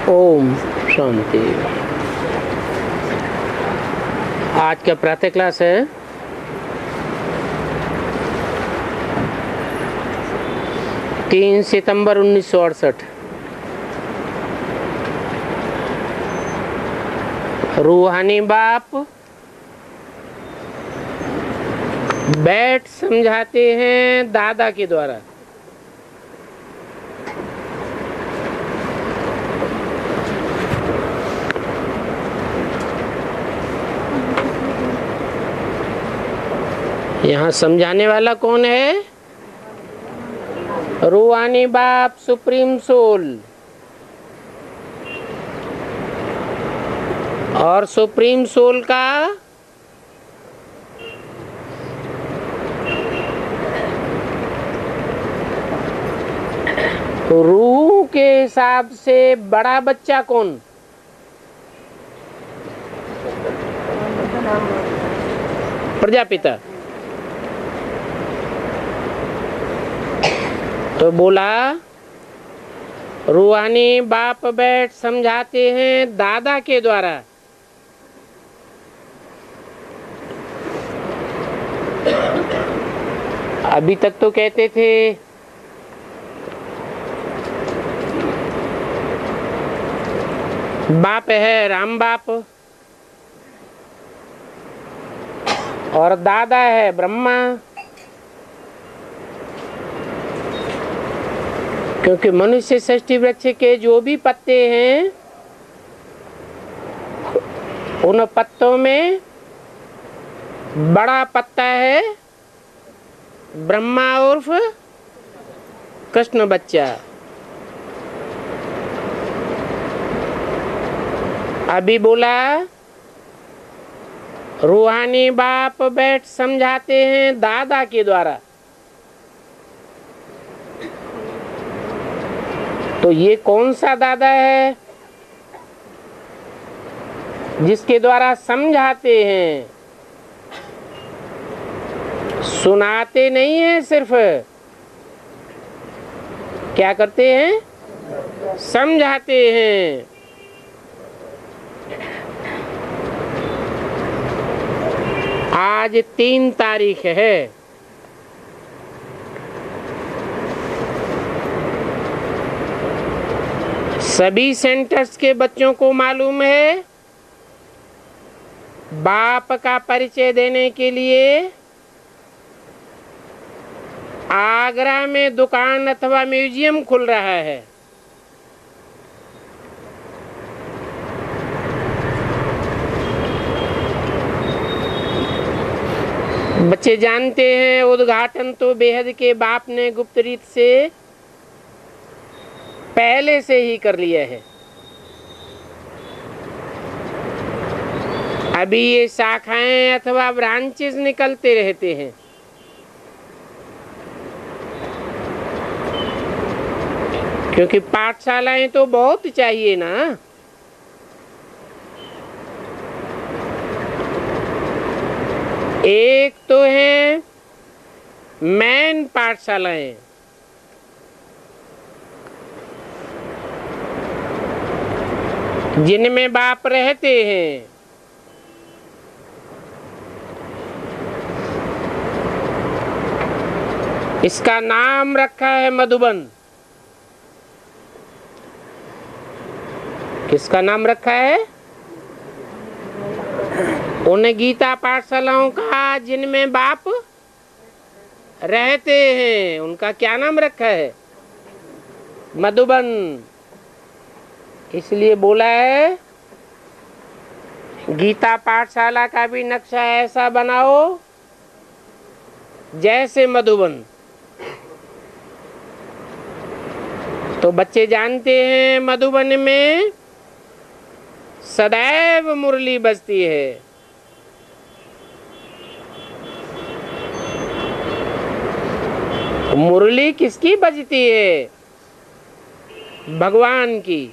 ओम शांति। आज का प्रातः क्लास है 3 सितंबर 1968। रूहानी बाप बैठ समझाते हैं दादा के द्वारा। यहाँ समझाने वाला कौन है? रूहानी बाप, सुप्रीम सोल। और सुप्रीम सोल का रूह के हिसाब से बड़ा बच्चा कौन? प्रजापिता। तो बोला रूहानी बाप बैठ समझाते हैं दादा के द्वारा। अभी तक तो कहते थे बाप है राम बाप और दादा है ब्रह्मा, क्योंकि मनुष्य सृष्टि वृक्ष के जो भी पत्ते हैं उन पत्तों में बड़ा पत्ता है ब्रह्मा उर्फ कृष्ण बच्चा। अभी बोला रूहानी बाप बैठ समझाते हैं दादा के द्वारा। तो ये कौन सा दादा है जिसके द्वारा समझाते हैं? सुनाते नहीं है, सिर्फ क्या करते हैं? समझाते हैं। आज 3 तारीख है। सभी सेंटर्स के बच्चों को मालूम है बाप का परिचय देने के लिए आगरा में दुकान अथवा म्यूजियम खुल रहा है। बच्चे जानते हैं उद्घाटन तो बेहद के बाप ने गुप्त रीत से पहले से ही कर लिया है। अभी ये शाखाएं अथवा ब्रांचेस निकलते रहते हैं। क्योंकि पाठशालाएं तो बहुत चाहिए ना। एक तो है मेन पाठशालाएं, जिनमें बाप रहते हैं। इसका नाम रखा है मधुबन। किसका नाम रखा है? उन गीता पाठशालाओं का जिनमें बाप रहते हैं, उनका क्या नाम रखा है? मधुबन। इसलिए बोला है गीता पाठशाला का भी नक्शा ऐसा बनाओ जैसे मधुबन। तो बच्चे जानते हैं मधुबन में सदैव मुरली बजती है। मुरली किसकी बजती है? भगवान की।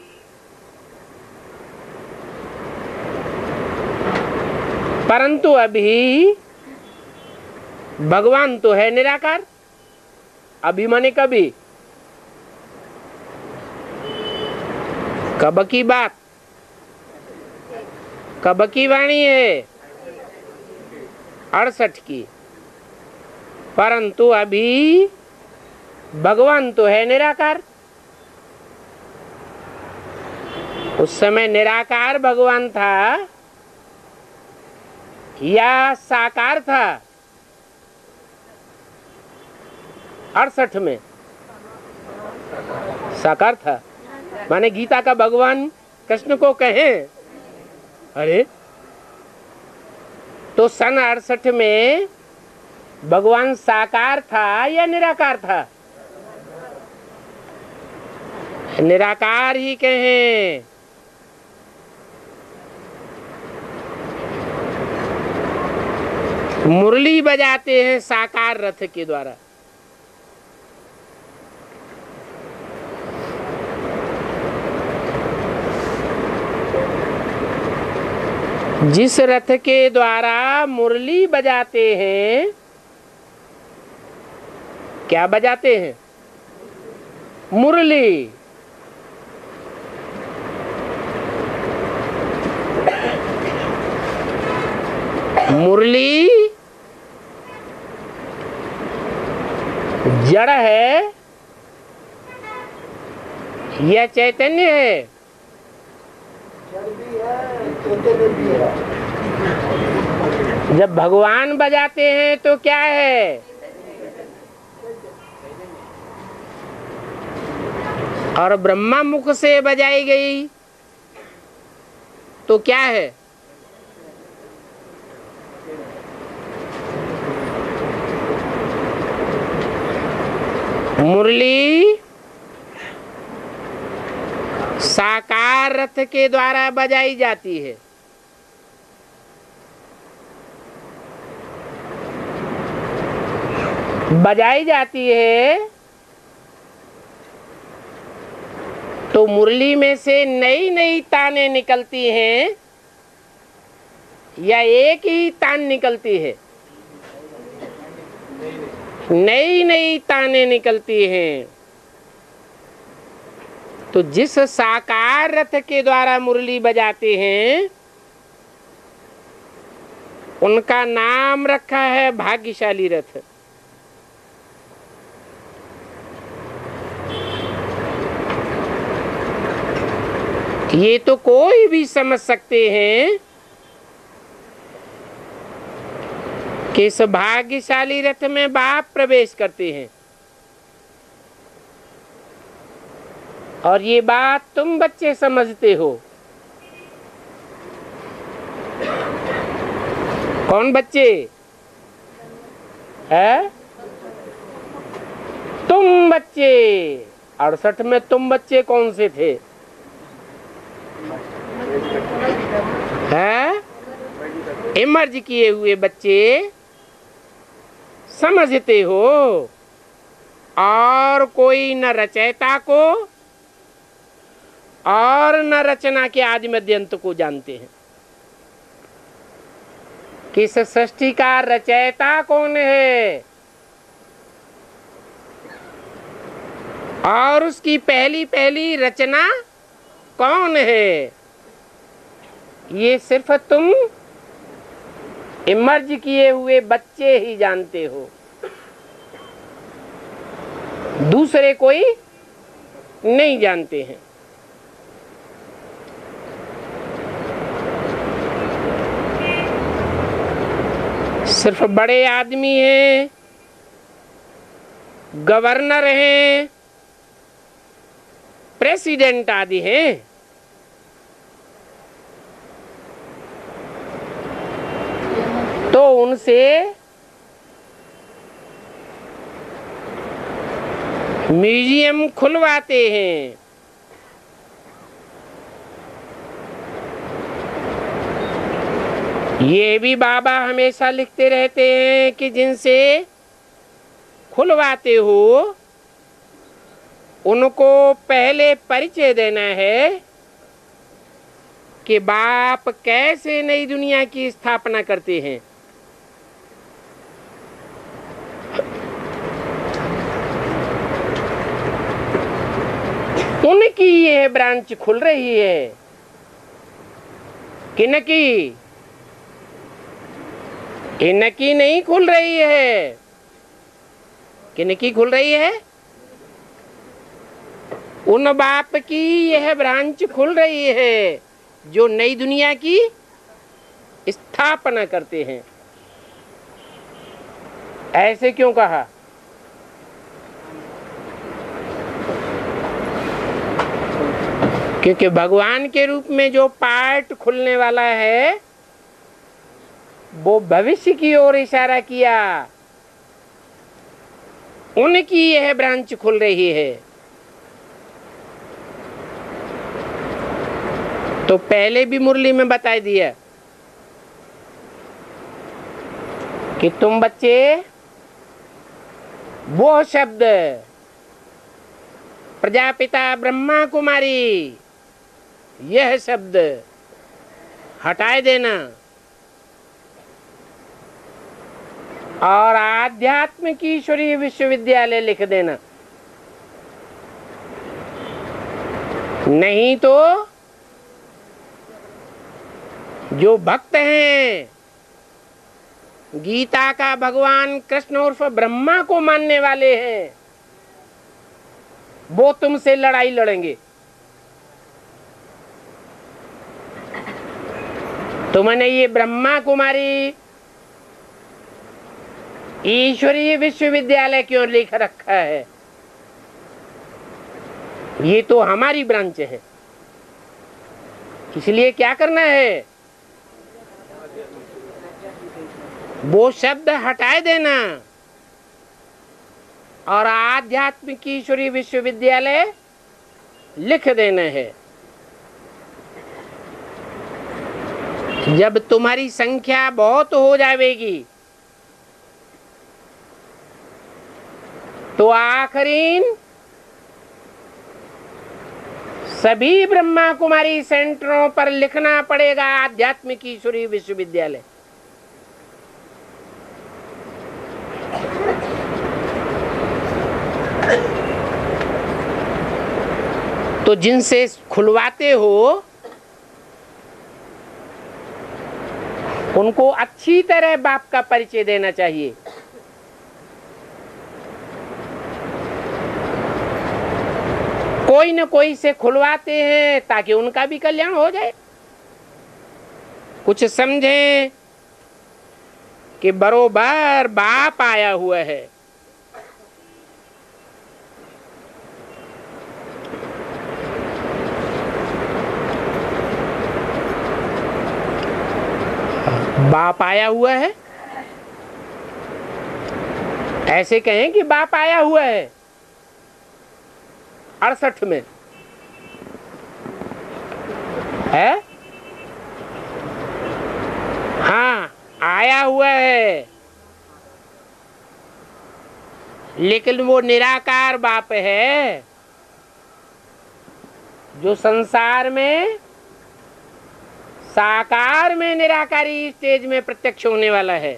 परंतु अभी भगवान तो है निराकार। अभी माने कभी कब की बात? कब की वाणी है? 68 की। परंतु अभी भगवान तो है निराकार। उस समय निराकार भगवान था या साकार था? 68 में साकार था। माने गीता का भगवान कृष्ण को कहें, अरे तो सन 68 में भगवान साकार था या निराकार था? निराकार ही कहें। मुरली बजाते हैं साकार रथ के द्वारा। जिस रथ के द्वारा मुरली बजाते हैं, क्या बजाते हैं? मुरली। मुरली जड़ है या चैतन्य है? जब भगवान बजाते हैं तो क्या है? और ब्रह्मा मुख से बजाई गई तो क्या है? मुरली साकार रथ के द्वारा बजाई जाती है। बजाई जाती है तो मुरली में से नई नई ताने निकलती हैं या एक ही तान निकलती है? नई नई ताने निकलती हैं। तो जिस साकार रथ के द्वारा मुरली बजाते हैं उनका नाम रखा है भाग्यशाली रथ। ये तो कोई भी समझ सकते हैं कि इस भाग्यशाली रथ में बाप प्रवेश करते हैं। और ये बात तुम बच्चे समझते हो। कौन बच्चे? है तुम बच्चे। 68 में तुम बच्चे कौन से थे? है इमर्ज किए हुए बच्चे समझते हो। और कोई न रचयिता को और न रचना के आदि मध्यंत को जानते हैं कि इस सृष्टि का रचयिता कौन है और उसकी पहली पहली रचना कौन है। ये सिर्फ तुम इमर्ज किए हुए बच्चे ही जानते हो, दूसरे कोई नहीं जानते हैं। सिर्फ बड़े आदमी हैं, गवर्नर हैं, प्रेसिडेंट आदि हैं। तो उनसे म्यूजियम खुलवाते हैं। ये भी बाबा हमेशा लिखते रहते हैं कि जिनसे खुलवाते हो उनको पहले परिचय देना है कि बाप कैसे नई दुनिया की स्थापना करते हैं। उनकी यह ब्रांच खुल रही है। किनकी? इनकी नहीं खुल रही है। किनकी खुल रही है? उन बाप की यह ब्रांच खुल रही है जो नई दुनिया की स्थापना करते हैं। ऐसे क्यों कहा? क्योंकि भगवान के रूप में जो पार्ट खुलने वाला है वो भविष्य की ओर इशारा किया। उनकी यह ब्रांच खुल रही है। तो पहले भी मुरली में बता दिया कि तुम बच्चे वो शब्द प्रजापिता ब्रह्मा कुमारी, यह शब्द हटाए देना और आध्यात्मिक ईश्वरीय विश्वविद्यालय लिख देना। नहीं तो जो भक्त हैं, गीता का भगवान कृष्ण उर्फ ब्रह्मा को मानने वाले हैं, वो तुमसे लड़ाई लड़ेंगे। तुमने ये ब्रह्मा कुमारी ईश्वरीय विश्वविद्यालय क्यों लिख रखा है? ये तो हमारी ब्रांच है। इसलिए क्या करना है? वो शब्द हटाए देना और आध्यात्मिक ईश्वरीय विश्वविद्यालय लिख देना है। जब तुम्हारी संख्या बहुत हो जाएगी तो आखिरीन सभी ब्रह्मा कुमारी सेंटरों पर लिखना पड़ेगा आध्यात्मिक ईश्वरीय विश्वविद्यालय। तो जिनसे खुलवाते हो उनको अच्छी तरह बाप का परिचय देना चाहिए। कोई न कोई से खुलवाते हैं ताकि उनका भी कल्याण हो जाए। कुछ समझे कि बरोबर बाप आया हुआ है। बाप आया हुआ है, ऐसे कहें कि बाप आया हुआ है 68 में है। हाँ, आया हुआ है, लेकिन वो निराकार बाप है जो संसार में साकार में निराकारी स्टेज में प्रत्यक्ष होने वाला है।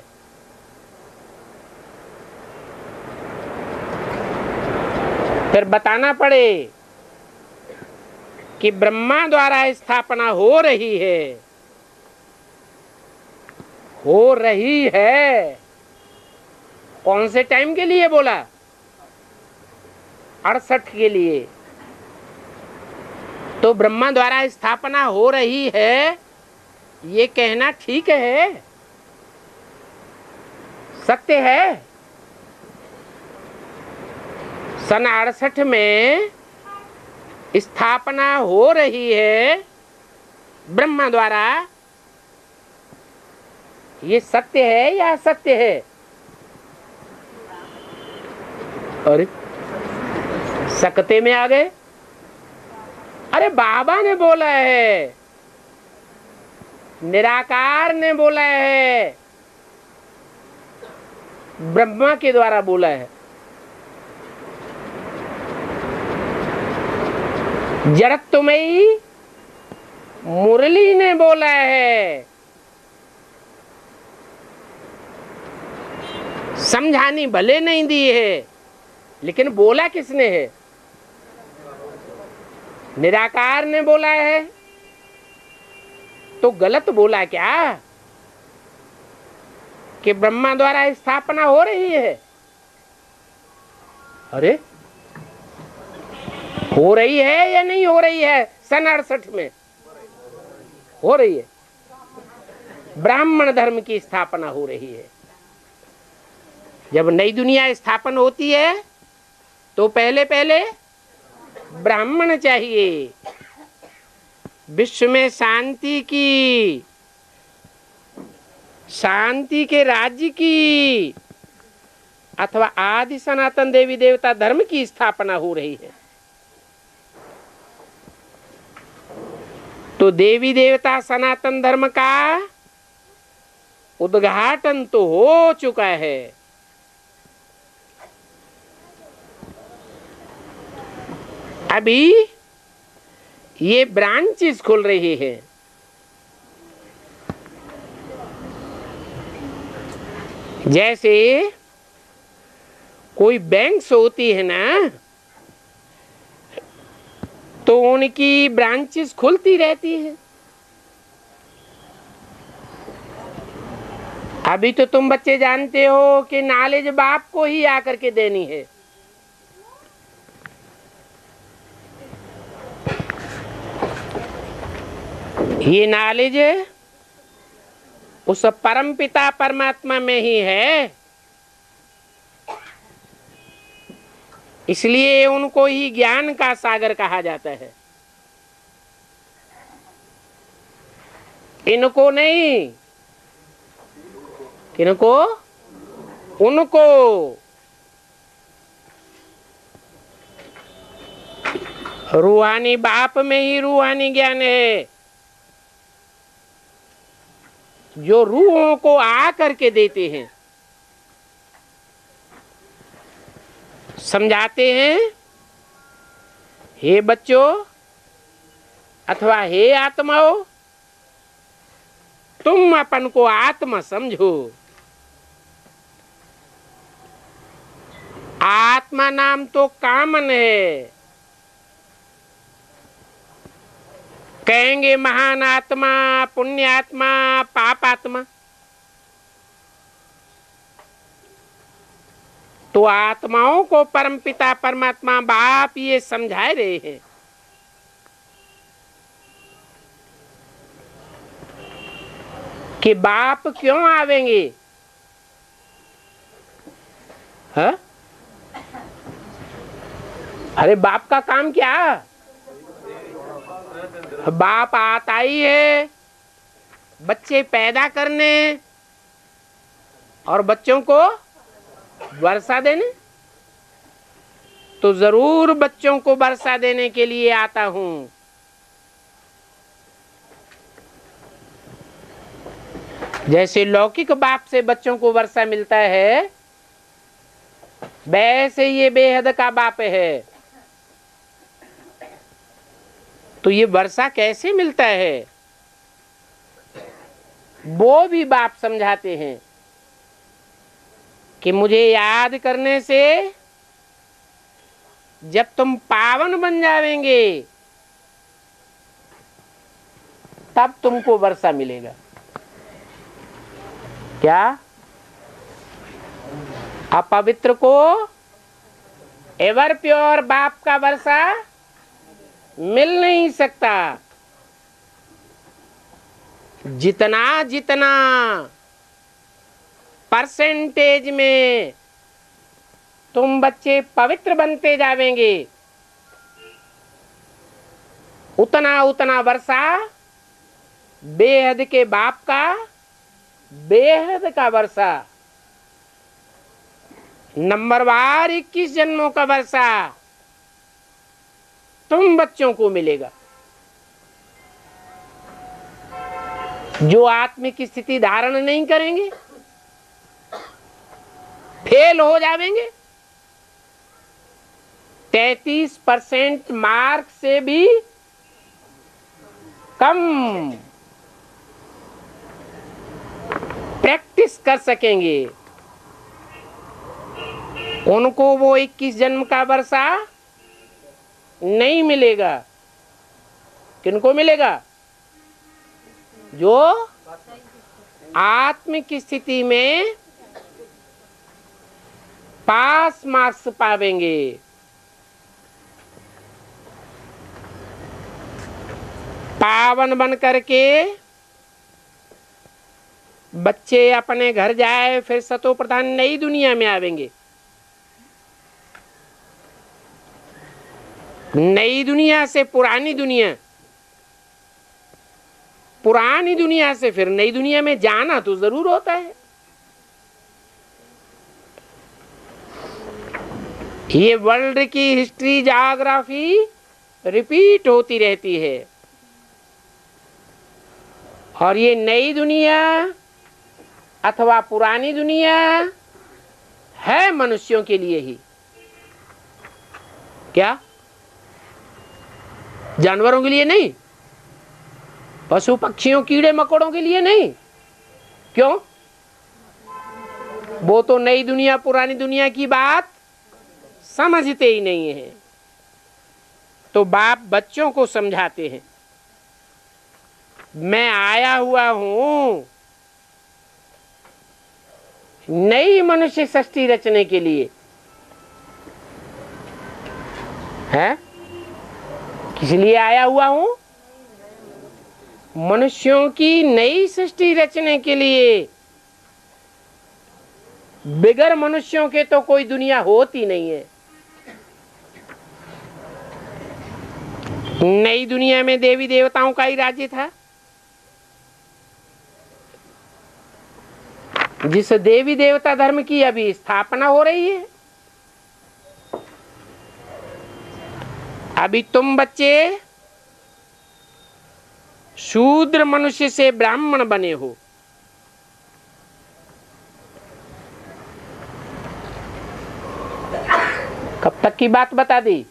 फिर बताना पड़े कि ब्रह्मा द्वारा स्थापना हो रही है। हो रही है कौन से टाइम के लिए बोला? 68 के लिए। तो ब्रह्मा द्वारा स्थापना हो रही है, ये कहना ठीक है, सत्य है। सन 68 में स्थापना हो रही है ब्रह्मा द्वारा, ये सत्य है या असत्य है? अरे सकते में आ गए। अरे बाबा ने बोला है, निराकार ने बोला है, ब्रह्मा के द्वारा बोला है। जड़त्वमयी मुरली ने बोला है। समझानी भले नहीं दी है, लेकिन बोला किसने है? निराकार ने बोला है तो गलत बोला क्या कि ब्रह्मा द्वारा स्थापना हो रही है? अरे हो रही है या नहीं हो रही है? सन 68 में हो रही है। ब्राह्मण धर्म की स्थापना हो रही है। जब नई दुनिया स्थापन होती है तो पहले पहले ब्राह्मण चाहिए। विश्व में शांति की, शांति के राज्य की अथवा आदि सनातन देवी देवता धर्म की स्थापना हो रही है। तो देवी देवता सनातन धर्म का उद्घाटन तो हो चुका है। अभी ये ब्रांचेस खुल रही है। जैसे कोई बैंक्स होती है ना, तो उनकी ब्रांचेस खुलती रहती है। अभी तो तुम बच्चे जानते हो कि नॉलेज बाप को ही आकर के देनी है। ये नॉलेज उस परम पिता परमात्मा में ही है, इसलिए उनको ही ज्ञान का सागर कहा जाता है। इनको नहीं, किनको? उनको। रूहानी बाप में ही रूहानी ज्ञान है, जो रूहों को आ करके देते हैं, समझाते हैं। हे बच्चों अथवा हे आत्माओं, तुम अपन को आत्मा समझो। आत्मा नाम तो कामन है। कहेंगे महान आत्मा, पुण्यात्मा, पापात्मा। तो आत्माओं को परमपिता परमात्मा बाप ये समझा रहे हैं कि बाप क्यों आवेंगे। हा? अरे बाप का काम क्या? बाप आता ही है बच्चे पैदा करने और बच्चों को वर्षा देने। तो जरूर बच्चों को वर्षा देने के लिए आता हूं। जैसे लौकिक बाप से बच्चों को वर्षा मिलता है, वैसे ये बेहद का बाप है। तो ये वर्षा कैसे मिलता है, वो भी बाप समझाते हैं कि मुझे याद करने से जब तुम पावन बन जावेंगे तब तुमको वर्षा मिलेगा। क्या? अपवित्र को एवर प्योर बाप का वर्षा मिल नहीं सकता। जितना जितना परसेंटेज में तुम बच्चे पवित्र बनते जावेंगे, उतना उतना वर्षा बेहद के बाप का, बेहद का वर्षा, नंबरवार 21 जन्मों का वर्षा तुम बच्चों को मिलेगा। जो आत्मिक स्थिति धारण नहीं करेंगे फेल हो जाएंगे। 33% मार्क से भी कम प्रैक्टिस कर सकेंगे, उनको वो 21 जन्म का वर्षा नहीं मिलेगा। किनको मिलेगा? जो आत्मिक स्थिति में पास मार्क्स पावेंगे। पावन बन करके बच्चे अपने घर जाए, फिर सतो प्रधान नई दुनिया में आवेंगे। नई दुनिया से पुरानी दुनिया, पुरानी दुनिया से फिर नई दुनिया में जाना तो जरूर होता है। ये वर्ल्ड की हिस्ट्री, ज्योग्राफी रिपीट होती रहती है। और ये नई दुनिया अथवा पुरानी दुनिया है मनुष्यों के लिए ही। क्या? जानवरों के लिए नहीं, पशु पक्षियों कीड़े मकोड़ों के लिए नहीं। क्यों? वो तो नई दुनिया पुरानी दुनिया की बात समझते ही नहीं है। तो बाप बच्चों को समझाते हैं, मैं आया हुआ हूं नई मनुष्य सृष्टि रचने के लिए। है? किस लिए आया हुआ हूं? मनुष्यों की नई सृष्टि रचने के लिए। बिगर मनुष्यों के तो कोई दुनिया होती नहीं है। नई दुनिया में देवी देवताओं का ही राज्य था। जिस देवी देवता धर्म की अभी स्थापना हो रही है। अभी तुम बच्चे शूद्र मनुष्य से ब्राह्मण बने हो। कब तक की बात बता दी?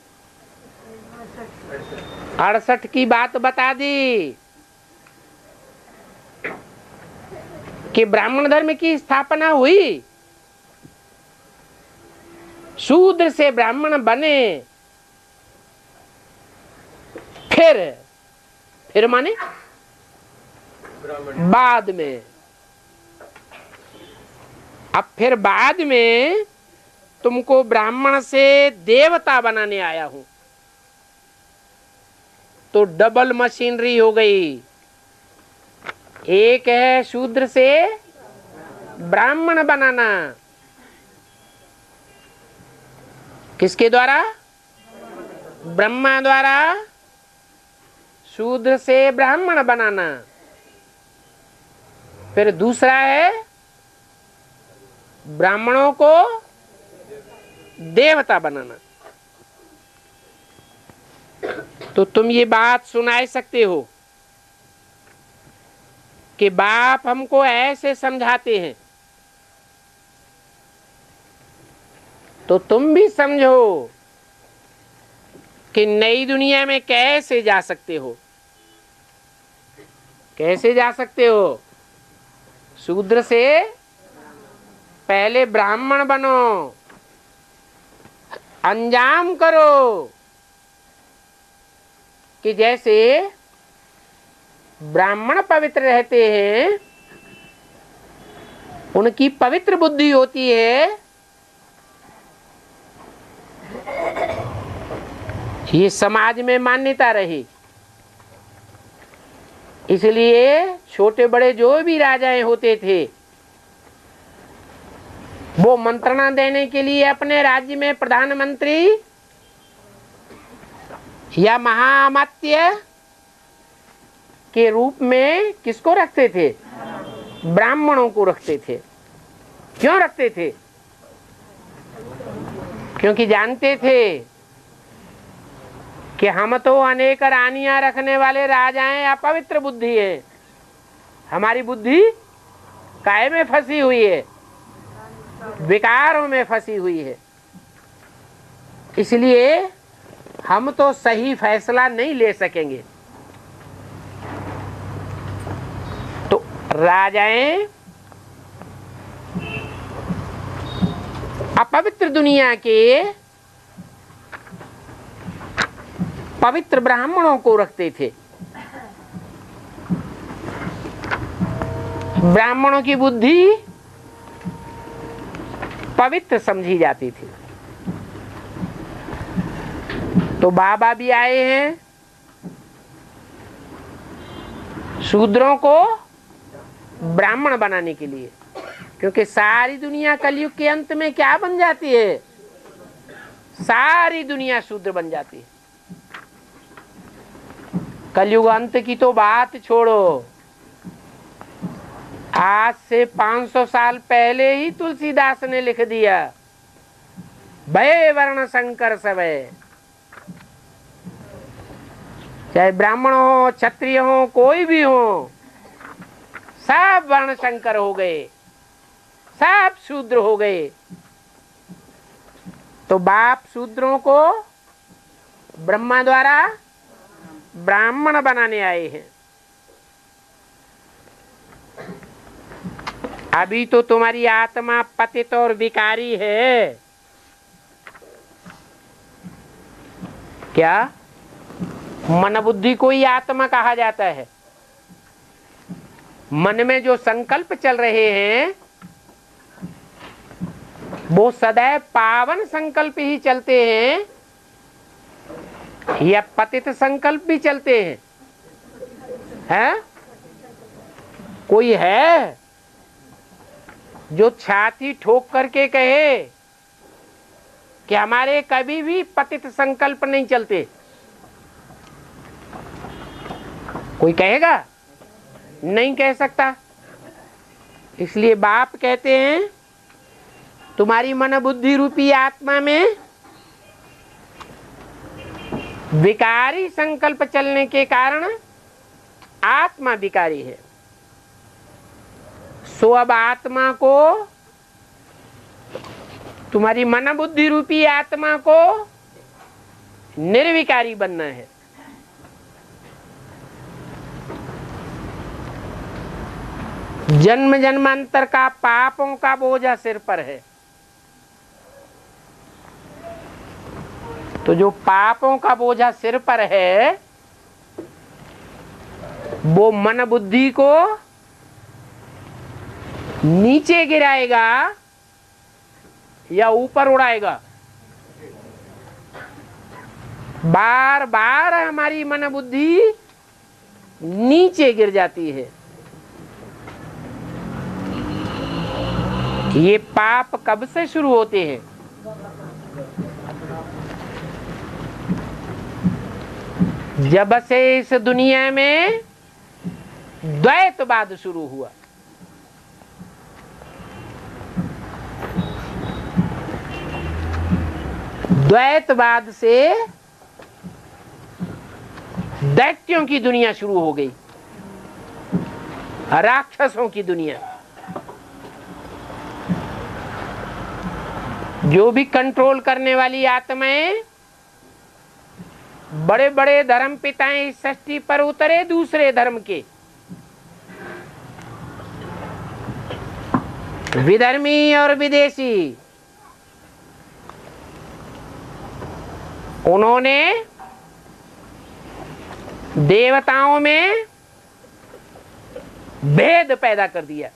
68 की बात बता दी कि ब्राह्मण धर्म की स्थापना हुई, शूद्र से ब्राह्मण बने। फिर माने बाद में। अब फिर बाद में तुमको ब्राह्मण से देवता बनाने आया हूं। तो डबल मशीनरी हो गई। एक है शूद्र से ब्राह्मण बनाना। किसके द्वारा? ब्रह्मा द्वारा शूद्र से ब्राह्मण बनाना। फिर दूसरा है ब्राह्मणों को देवता बनाना। तो तुम ये बात सुनाई सकते हो कि बाप हमको ऐसे समझाते हैं, तो तुम भी समझो कि नई दुनिया में कैसे जा सकते हो। कैसे जा सकते हो? शूद्र से पहले ब्राह्मण बनो, अंजाम करो कि जैसे ब्राह्मण पवित्र रहते हैं, उनकी पवित्र बुद्धि होती है। ये समाज में मान्यता रही। इसलिए छोटे बड़े जो भी राजाएं होते थे, वो मंत्रणा देने के लिए अपने राज्य में प्रधानमंत्री या महाअमात्य के रूप में किसको रखते थे? ब्राह्मणों को रखते थे। क्यों रखते थे? क्योंकि जानते थे कि हम तो अनेक रानियां रखने वाले राजाएं, अपवित्र बुद्धि है। हमारी बुद्धि काहे में फंसी हुई है? विकारों में फंसी हुई है। इसलिए हम तो सही फैसला नहीं ले सकेंगे। तो राजाएं अपवित्र दुनिया के पवित्र ब्राह्मणों को रखते थे। ब्राह्मणों की बुद्धि पवित्र समझी जाती थी। तो बाबा भी आए हैं शूद्रों को ब्राह्मण बनाने के लिए, क्योंकि सारी दुनिया कलयुग के अंत में क्या बन जाती है? सारी दुनिया शूद्र बन जाती है। कलयुग अंत की तो बात छोड़ो, आज से 500 साल पहले ही तुलसीदास ने लिख दिया, भय वर्ण संकर सबे, चाहे ब्राह्मण हो, क्षत्रिय हो, कोई भी हो, सब वर्ण संकर हो गए, सब शूद्र हो गए। तो बाप शूद्रों को ब्रह्मा द्वारा ब्राह्मण बनाने आए हैं। अभी तो तुम्हारी आत्मा पतित और विकारी है। क्या मन बुद्धि को ही आत्मा कहा जाता है? मन में जो संकल्प चल रहे हैं वो सदैव पावन संकल्प ही चलते हैं या पतित संकल्प भी चलते हैं? हैं? कोई है जो छाती ठोक करके कहे कि हमारे कभी भी पतित संकल्प नहीं चलते? कोई कहेगा? नहीं कह सकता। इसलिए बाप कहते हैं तुम्हारी मन बुद्धि रूपी आत्मा में विकारी संकल्प चलने के कारण आत्मा विकारी है। सो अब आत्मा को, तुम्हारी मन बुद्धि रूपी आत्मा को निर्विकारी बनना है। जन्म जन्मांतर का पापों का बोझा सिर पर है, तो जो पापों का बोझा सिर पर है वो मन बुद्धि को नीचे गिराएगा या ऊपर उड़ाएगा? बार बार हमारी मन बुद्धि नीचे गिर जाती है। ये पाप कब से शुरू होते हैं? जब से इस दुनिया में द्वैतवाद शुरू हुआ। द्वैतवाद से दैत्यों की दुनिया शुरू हो गई, राक्षसों की दुनिया। जो भी कंट्रोल करने वाली आत्माएं, बड़े बड़े धर्म पिताएं इस सृष्टि पर उतरे दूसरे धर्म के, विधर्मी और विदेशी, उन्होंने देवताओं में भेद पैदा कर दिया।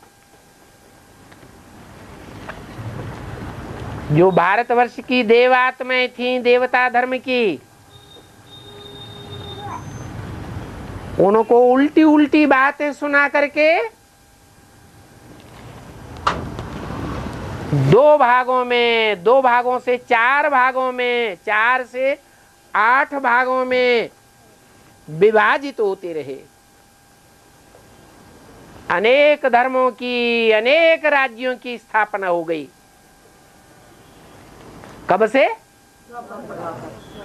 जो भारतवर्ष की देवात्माएं थीं, देवता धर्म की, उनको उल्टी उल्टी बातें सुना करके दो भागों से चार भागों में, 4 से 8 भागों में विभाजित होते रहे। अनेक धर्मों की, अनेक राज्यों की स्थापना हो गई। कब से?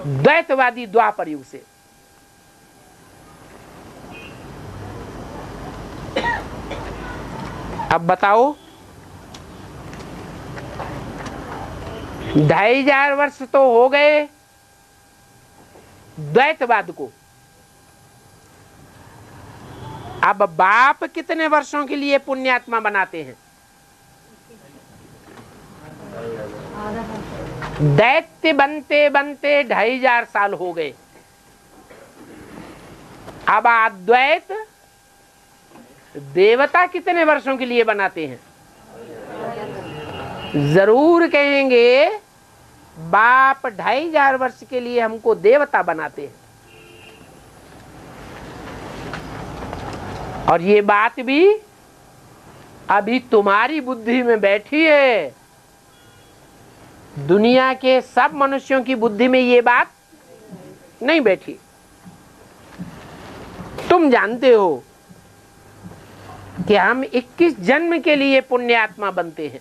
द्वैतवादी द्वापर युग से। अब बताओ, 2500 वर्ष तो हो गए द्वैतवाद को। अब बाप कितने वर्षों के लिए पुण्यात्मा बनाते हैं? दैत्य बनते बनते 2500 साल हो गए। अब अद्वैत देवता कितने वर्षों के लिए बनाते हैं? जरूर कहेंगे बाप 2500 वर्ष के लिए हमको देवता बनाते हैं। और ये बात भी अभी तुम्हारी बुद्धि में बैठी है। दुनिया के सब मनुष्यों की बुद्धि में ये बात नहीं बैठी। तुम जानते हो कि हम 21 जन्म के लिए पुण्यात्मा बनते हैं,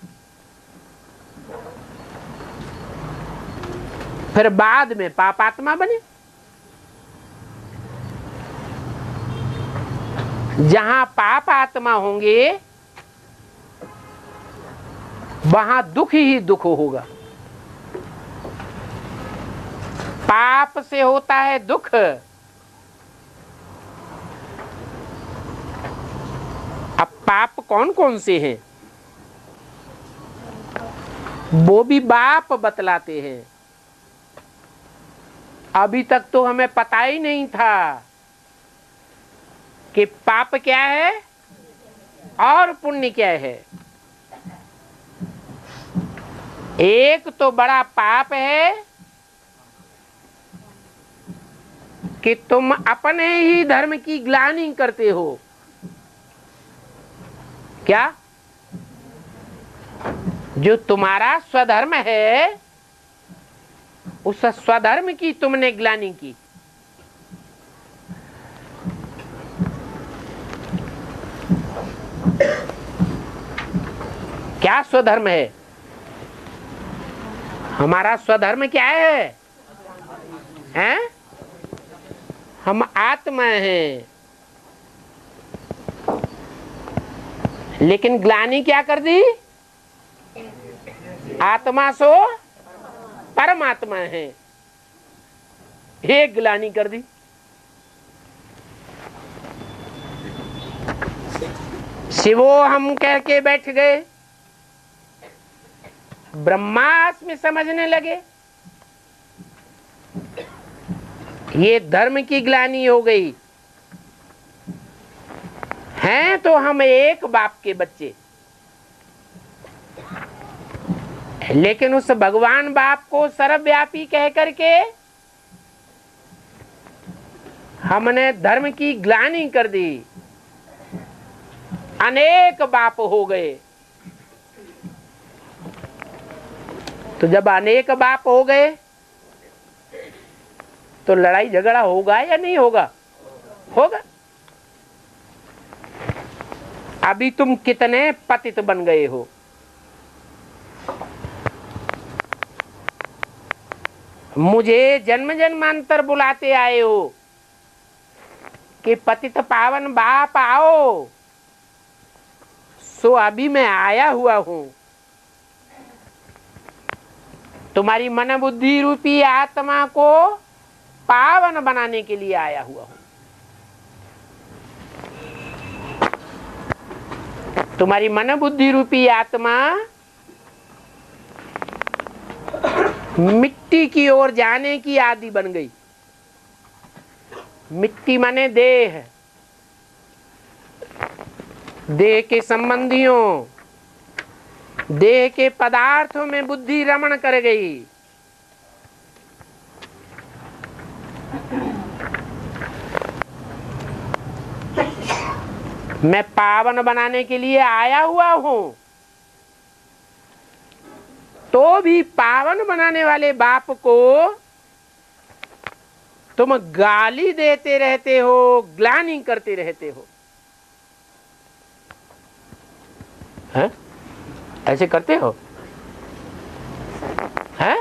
फिर बाद में पापात्मा बने। जहां पाप आत्मा होंगे वहां दुख ही दुख होगा। पाप से होता है दुख, अब पाप कौन कौन से हैं वो भी बाप बतलाते हैं। अभी तक तो हमें पता ही नहीं था कि पाप क्या है और पुण्य क्या है। एक तो बड़ा पाप है कि तुम अपने ही धर्म की ग्लानि करते हो। क्या? जो तुम्हारा स्वधर्म है उस स्वधर्म की तुमने ग्लानि की। क्या स्वधर्म है? हमारा स्वधर्म क्या है? हैं? हम आत्मा हैं। लेकिन ग्लानि क्या कर दी? आत्मा सो परमात्मा है, एक ग्लानि कर दी। शिवो हम कह के बैठ गए, ब्रह्मास्मि समझने लगे। ये धर्म की ग्लानि हो गई। हैं तो हम एक बाप के बच्चे, लेकिन उस भगवान बाप को सर्वव्यापी कह करके हमने धर्म की ग्लानि कर दी। अनेक बाप हो गए। तो जब अनेक बाप हो गए तो लड़ाई झगड़ा होगा या नहीं होगा? होगा। अभी तुम कितने पतित बन गए हो। मुझे जन्म जन्मांतर बुलाते आए हो कि पतित पावन बाप आओ, सो अभी मैं आया हुआ हूं। तुम्हारी मन बुद्धि रूपी आत्मा को पावन बनाने के लिए आया हुआ हूं। तुम्हारी मन बुद्धि रूपी आत्मा मिट्टी की ओर जाने की आदि बन गई। मिट्टी माने देह, देह के संबंधियों, देह के पदार्थों में बुद्धि रमण कर गई। मैं पावन बनाने के लिए आया हुआ हूं, तो भी पावन बनाने वाले बाप को तुम गाली देते रहते हो, ग्लानि करते रहते हो। हैं? ऐसे करते हो? हैं?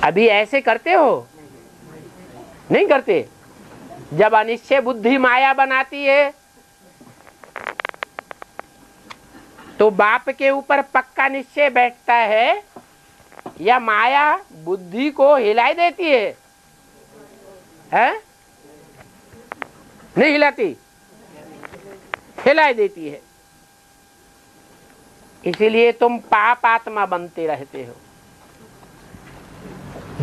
अभी ऐसे करते हो? नहीं करते। जब अनिश्चय बुद्धि माया बनाती है तो बाप के ऊपर पक्का निश्चय बैठता है या माया बुद्धि को हिलाई देती है? हैं? नहीं हिलाती, हिलाई देती है। इसीलिए तुम पाप आत्मा बनते रहते हो।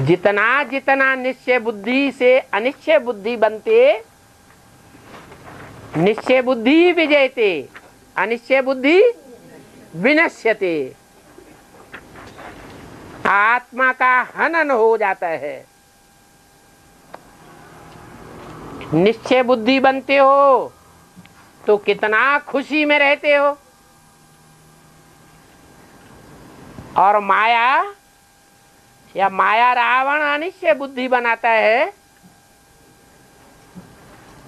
जितना जितना निश्चय बुद्धि से अनिश्चय बुद्धि बनते, निश्चय बुद्धि विजयते अनिश्चय बुद्धि विनश्यते, आत्मा का हनन हो जाता है। निश्चय बुद्धि बनते हो तो कितना खुशी में रहते हो, और माया या माया रावण अनिश्चय बुद्धि बनाता है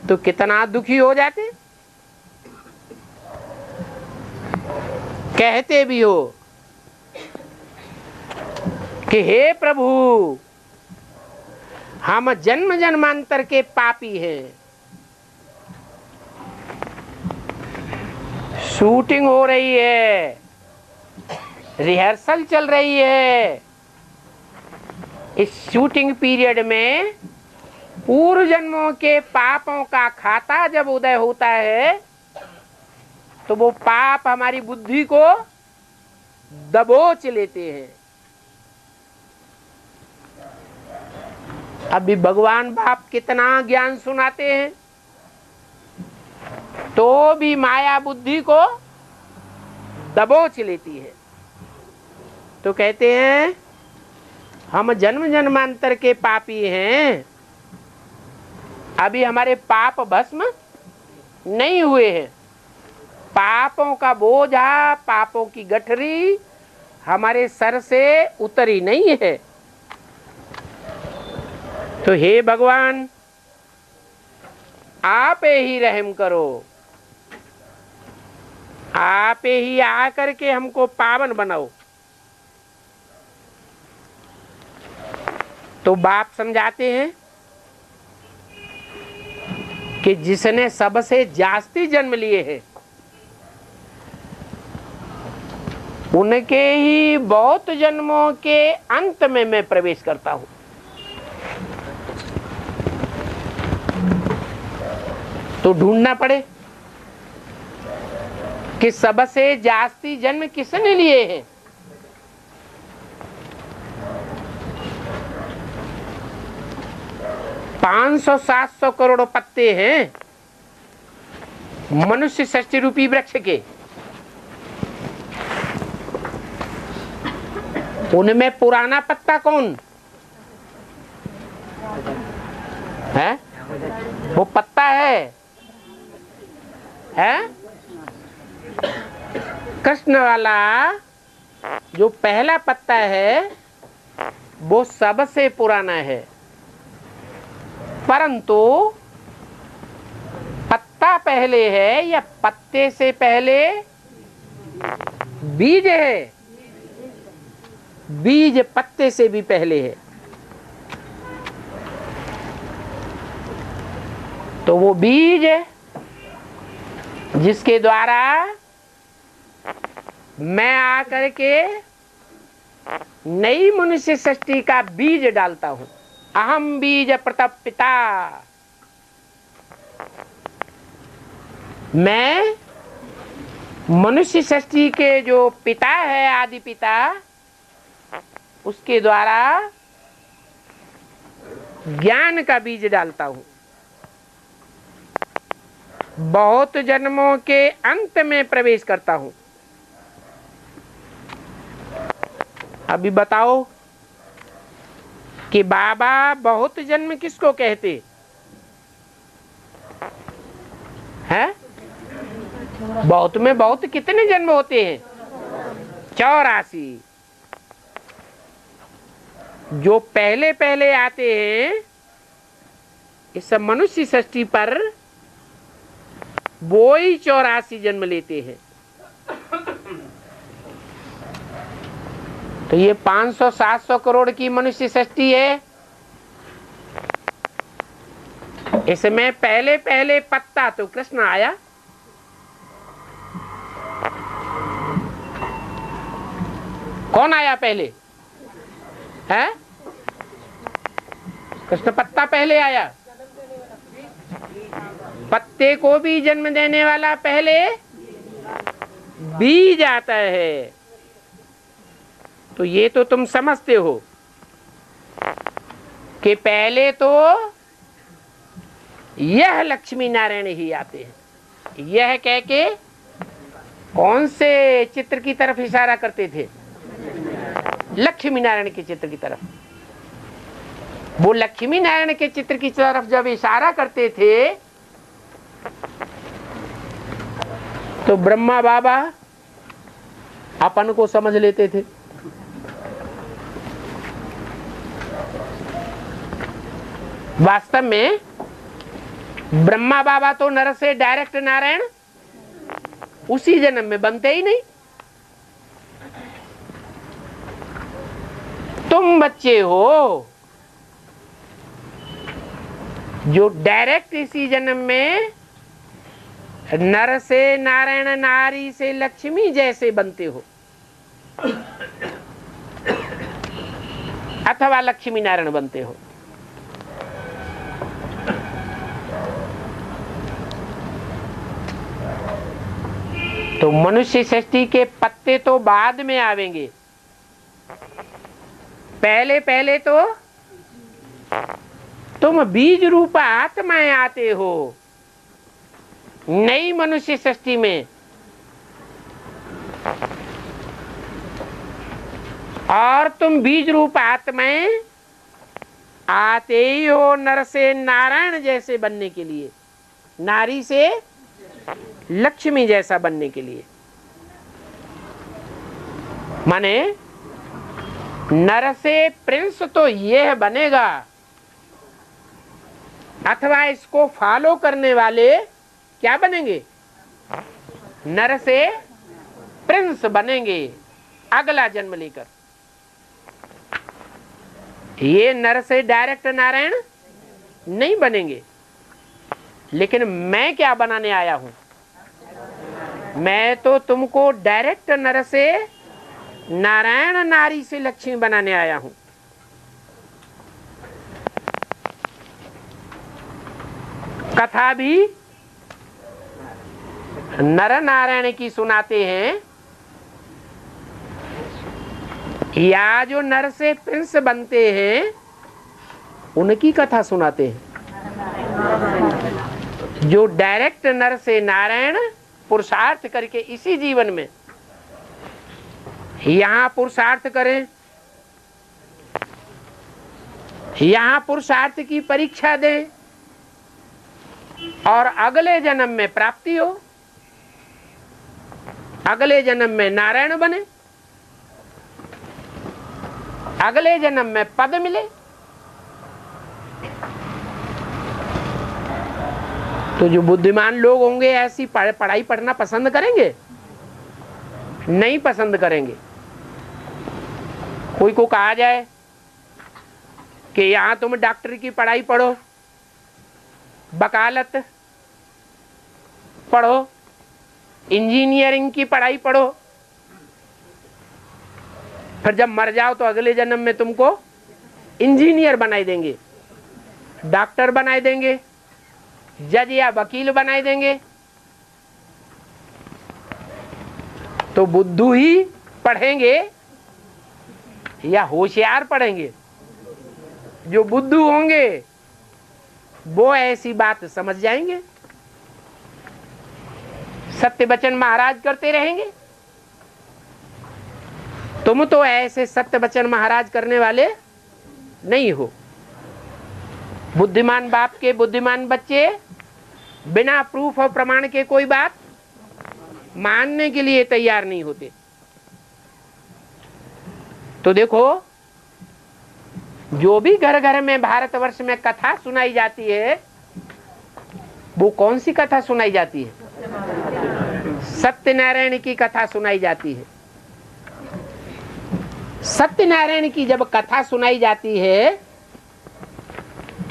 तो कितना दुखी हो जाते। कहते भी हो कि हे प्रभु, हम जन्म जन्मांतर के पापी हैं, शूटिंग हो रही है, रिहर्सल चल रही है, इस शूटिंग पीरियड में पूर्व जन्मों के पापों का खाता जब उदय होता है तो वो पाप हमारी बुद्धि को दबोच लेते हैं। अभी भगवान बाप कितना ज्ञान सुनाते हैं तो भी माया बुद्धि को दबोच लेती है। तो कहते हैं हम जन्म जन्मांतर के पापी हैं, अभी हमारे पाप भस्म नहीं हुए हैं, पापों का बोझा, पापों की गठरी हमारे सर से उतरी नहीं है। तो हे भगवान, आप ही रहम करो, आप ही आकर के हमको पावन बनाओ। तो बाप समझाते हैं कि जिसने सबसे जास्ती जन्म लिए हैं उनके ही बहुत जन्मों के अंत में मैं प्रवेश करता हूं। तो ढूंढना पड़े कि सबसे जास्ती जन्म किसने लिए हैं। पांच 500-700 करोड़ पत्ते हैं मनुष्य सृष्टि रूपी वृक्ष के, उनमें पुराना पत्ता कौन है? वो पत्ता है कृष्ण वाला जो पहला पत्ता है वो सबसे पुराना है, परंतु पत्ता पहले है या पत्ते से पहले बीज है? बीज पत्ते से भी पहले है। तो वो बीज है जिसके द्वारा मैं आकर के नई मनुष्य सृष्टि का बीज डालता हूं। अहम बीज प्रतप पिता, मैं मनुष्य सृष्टि के जो पिता है, आदि पिता, उसके द्वारा ज्ञान का बीज डालता हूं। बहुत जन्मों के अंत में प्रवेश करता हूं। अभी बताओ कि बाबा बहुत जन्म किसको कहते हैं? बहुत में बहुत कितने जन्म होते हैं? 84। जो पहले पहले आते हैं इस मनुष्य सृष्टि पर, वो ही 84 जन्म लेते हैं। तो ये 500-700 करोड़ की मनुष्य सृष्टि है, इसमें पहले पहले पत्ता तो कृष्ण आया। कौन आया पहले है? कृष्ण पत्ता पहले आया। पत्ते को भी जन्म देने वाला पहले बीज आता है। तो ये तो तुम समझते हो। कि पहले तो यह लक्ष्मी नारायण ही आते हैं। यह कह के कौन से चित्र की तरफ इशारा करते थे? लक्ष्मी नारायण के चित्र की तरफ। वो लक्ष्मी नारायण के चित्र की तरफ जब इशारा करते थे तो ब्रह्मा बाबा अपन को समझ लेते थे। वास्तव में ब्रह्मा बाबा तो नर से डायरेक्ट नारायण उसी जन्म में बनते ही नहीं। तुम बच्चे हो जो डायरेक्ट इसी जन्म में नर से नारायण, नारी से लक्ष्मी जैसे बनते हो, अथवा लक्ष्मी नारायण बनते हो। तो मनुष्य सृष्टि के पत्ते तो बाद में आवेंगे, पहले पहले तो तुम बीज रूप आत्माएं आते हो नई मनुष्य सृष्टि में, और तुम बीज रूप आत्माएं आते ही हो नर से नारायण जैसे बनने के लिए, नारी से लक्ष्मी जैसा बनने के लिए। माने नर से प्रिंस तो यह बनेगा, अथवा इसको फॉलो करने वाले क्या बनेंगे? नर से प्रिंस बनेंगे अगला जन्म लेकर। ये नर से डायरेक्ट नारायण नहीं बनेंगे। लेकिन मैं क्या बनाने आया हूं? मैं तो तुमको डायरेक्ट नर से नारायण, नारी से लक्ष्मी बनाने आया हूं। कथा भी नर नारायण की सुनाते हैं, या जो नर से प्रिंस बनते हैं उनकी कथा सुनाते हैं। जो डायरेक्ट नर से नारायण पुरुषार्थ करके इसी जीवन में यहां पुरुषार्थ करें, यहां पुरुषार्थ की परीक्षा दें और अगले जन्म में प्राप्ति हो, अगले जन्म में नारायण बने, अगले जन्म में पद मिले। तो जो बुद्धिमान लोग होंगे ऐसी पढ़ाई पढ़ना पसंद करेंगे? नहीं पसंद करेंगे। कोई को कहा जाए कि यहां तुम डॉक्टर की पढ़ाई पढ़ो, वकालत पढ़ो, इंजीनियरिंग की पढ़ाई पढ़ो, फिर जब मर जाओ तो अगले जन्म में तुमको इंजीनियर बनाई देंगे, डॉक्टर बनाई देंगे, जज या वकील बनाई देंगे। तो बुद्धू ही पढ़ेंगे या होशियार पढ़ेंगे? जो बुद्धू होंगे वो ऐसी बात समझ जाएंगे, सत्य वचन महाराज करते रहेंगे। तुम तो ऐसे सत्य वचन महाराज करने वाले नहीं हो। बुद्धिमान बाप के बुद्धिमान बच्चे बिना प्रूफ और प्रमाण के कोई बात मानने के लिए तैयार नहीं होते। तो देखो, जो भी घर घर में भारतवर्ष में कथा सुनाई जाती है, वो कौन सी कथा सुनाई जाती है? सत्यनारायण की कथा सुनाई जाती है। सत्यनारायण की जब कथा सुनाई जाती है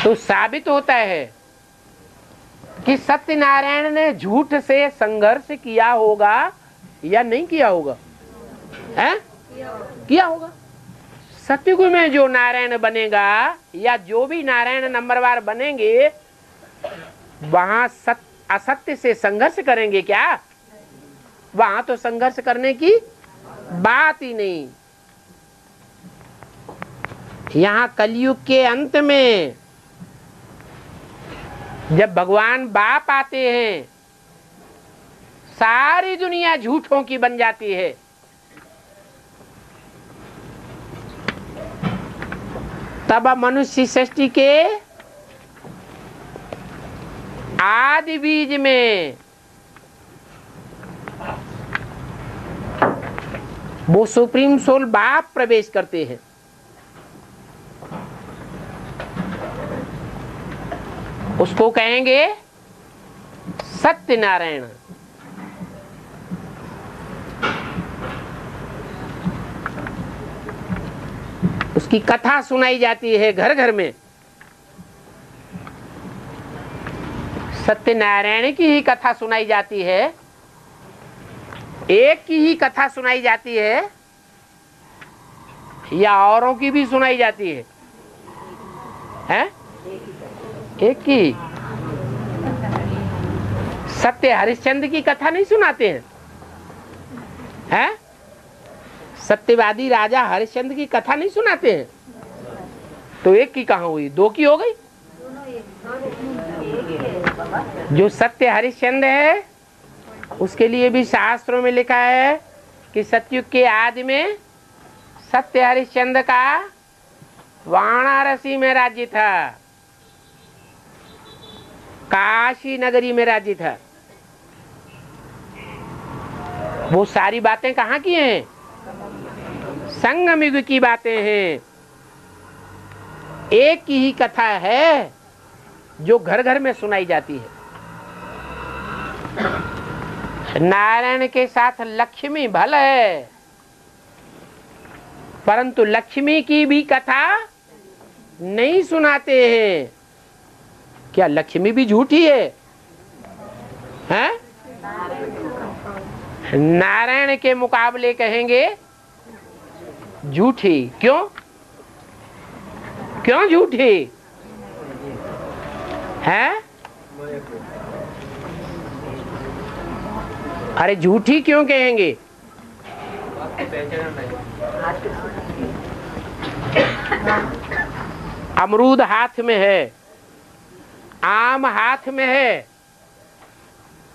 तो साबित होता है कि सत्यनारायण ने झूठ से संघर्ष किया होगा या नहीं किया होगा? है? किया होगा। सत्युग में जो नारायण बनेगा या जो भी नारायण नंबरवार बनेंगे, वहां असत्य से संघर्ष करेंगे क्या? वहां तो संघर्ष करने की बात ही नहीं। यहाँ कलयुग के अंत में जब भगवान बाप आते हैं, सारी दुनिया झूठों की बन जाती है। तब मनुष्य सृष्टि के आदि बीज में वो सुप्रीम सोल बाप प्रवेश करते हैं। उसको कहेंगे सत्यनारायण। उसकी कथा सुनाई जाती है घर घर में। सत्यनारायण की ही कथा सुनाई जाती है, एक की ही कथा सुनाई जाती है या औरों की भी सुनाई जाती है? हैं? एक की। सत्य हरिश्चंद्र की कथा नहीं सुनाते हैं? हैं? सत्यवादी राजा हरिश्चंद्र की कथा नहीं सुनाते हैं? तो एक की कहाँ हुई, दो की हो गई। जो सत्य हरिश्चंद्र है उसके लिए भी शास्त्रों में लिखा है कि सतयुग के आदि में सत्य हरिश्चंद्र का वाराणसी में राज्य था, काशी नगरी में राज्य था। वो सारी बातें कहाँ की हैं? संगम युग की बातें हैं। एक की ही कथा है जो घर घर में सुनाई जाती है। नारायण के साथ लक्ष्मी भल है, परंतु लक्ष्मी की भी कथा नहीं सुनाते हैं। क्या लक्ष्मी भी झूठी है? हैं? नारायण के मुकाबले कहेंगे झूठी। क्यों? क्यों झूठी है? अरे झूठी क्यों कहेंगे? अमरूद हाथ में है, आम हाथ में है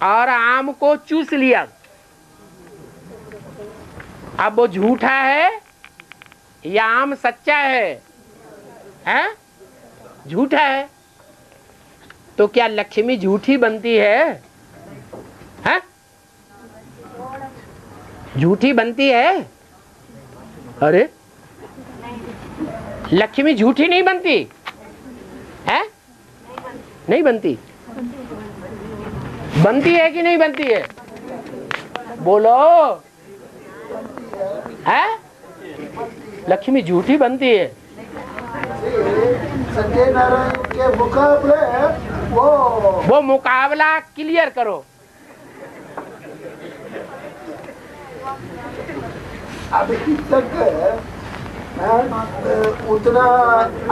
और आम को चूस लिया। अब वो झूठा है या आम सच्चा है? हैं? झूठा है। तो क्या लक्ष्मी झूठी बनती है? हैं? झूठी बनती है? अरे लक्ष्मी झूठी नहीं बनती है? नहीं बनती। बनती है कि नहीं बनती है? बोलो। है? लक्ष्मी झूठी बनती है। सत्यनारायण के मुकाबले वो मुकाबला क्लियर करो। अभी तक उतना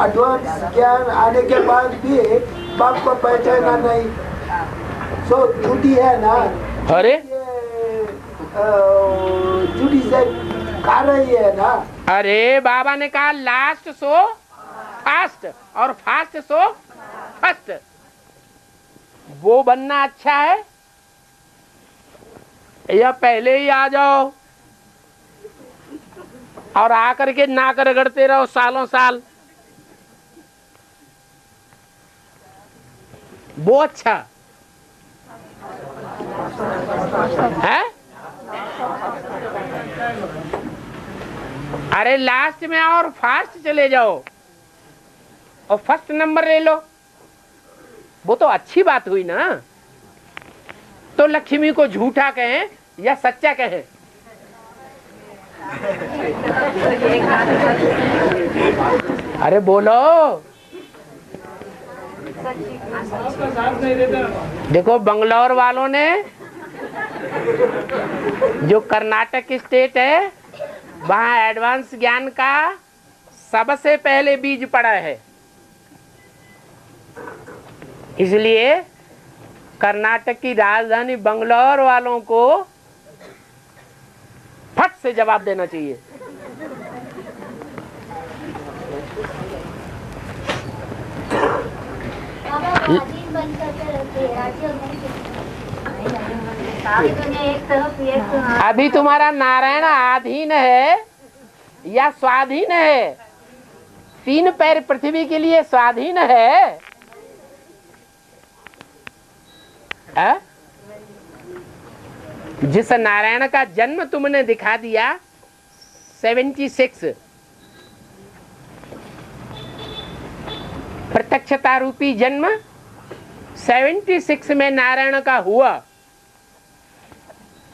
एडवांस ज्ञान आने के बाद भी बाप को पहचाना नहीं, सो झूठी है ना। अरे झूठी से खा रही है ना। अरे बाबा ने कहा लास्ट सो फास्ट और फास्ट सो फर्स्ट। वो बनना अच्छा है या पहले ही आ जाओ और आकर के नाक रगड़ते रहो सालों साल? वो अच्छा है? अरे लास्ट में आओ और फास्ट चले जाओ और फर्स्ट नंबर ले लो। वो तो अच्छी बात हुई ना। तो लक्ष्मी को झूठा कहें या सच्चा कहें? अरे बोलो। देखो बंगलौर वालों ने, जो कर्नाटक स्टेट है, वहाँ एडवांस ज्ञान का सबसे पहले बीज पड़ा है। इसलिए कर्नाटक की राजधानी बंगलौर वालों को फट से जवाब देना चाहिए। बाबा स्वाधीन बन करके रहते हैं, राज्य सारी दुनिया एक तरफ एक। अभी तुम्हारा नारायण आधीन है या स्वाधीन है? 3 पैर पृथ्वी के लिए स्वाधीन है? जिस नारायण का जन्म तुमने दिखा दिया 76, प्रत्यक्षता रूपी जन्म 76 में नारायण का हुआ,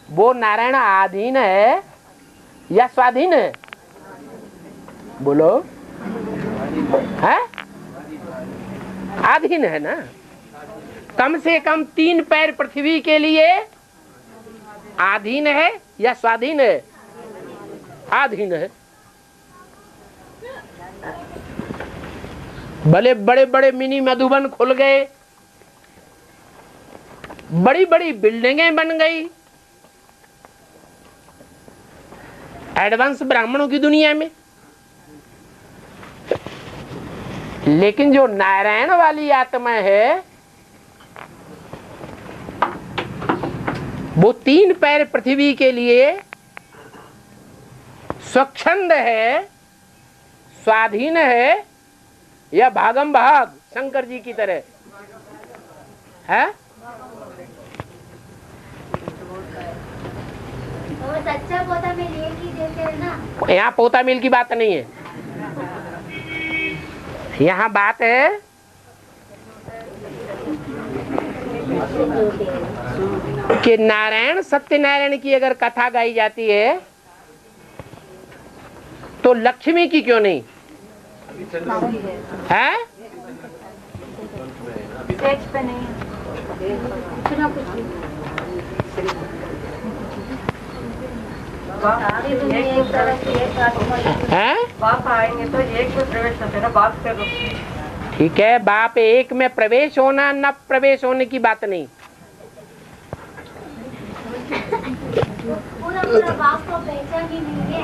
वो नारायण आधीन है या स्वाधीन है? बोलो। है? आधीन है ना। कम से कम 3 पैर पृथ्वी के लिए आधीन है या स्वाधीन है? आधीन है। भले बड़े बड़े मिनी मधुबन खुल गए, बड़ी बड़ी बिल्डिंगें बन गई एडवांस ब्राह्मणों की दुनिया में, लेकिन जो नारायण वाली आत्मा है वो 3 पैर पृथ्वी के लिए स्वच्छंद है, स्वाधीन है या भागम भाग शंकर जी की तरह है? और सच्चा पोता में ये की देते हैं ना। यहाँ पोता मिल की बात नहीं है, यहाँ बात है कि नारायण सत्यनारायण की अगर कथा गाई जाती है तो लक्ष्मी की क्यों नहीं है? स्टेज पे नहीं सारी दुनिया एक तरफ एक है? बाप आएंगे तो एक में प्रवेश करते ना, बाप से ठीक है, बाप एक में प्रवेश होना न प्रवेश होने की बात नहीं, पूरा पूरा बाप को पहचान ही नहीं है।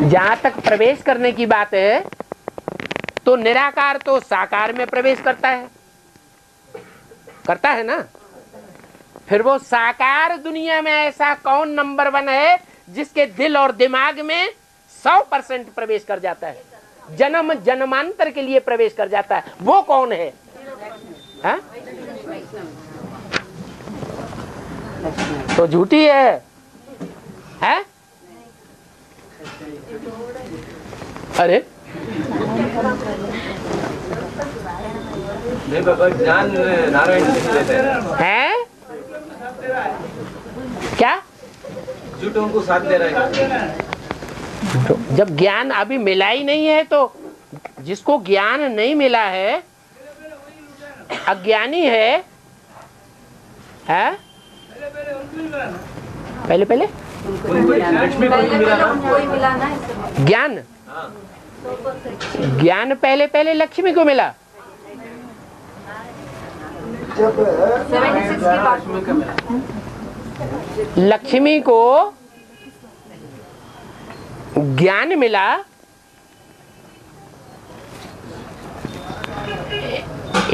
जहाँ तक प्रवेश करने की बात है तो निराकार तो साकार में प्रवेश करता है ना। फिर वो साकार दुनिया में ऐसा कौन नंबर 1 है जिसके दिल और दिमाग में 100% प्रवेश कर जाता है, जन्म जन्मांतर के लिए प्रवेश कर जाता है? वो कौन है? हा? तो झूठी है? अरे नहीं बाबा, ज्ञान नारायण देते हैं। क्या झूठों को साथ दे रहा है। जब ज्ञान अभी मिला ही नहीं है तो जिसको ज्ञान नहीं मिला है, अज्ञानी है? पहले पहले लक्ष्मी को मिला ना। ज्ञान ज्ञान पहले पहले लक्ष्मी को मिला। जब 76 की बात लक्ष्मी को ज्ञान मिला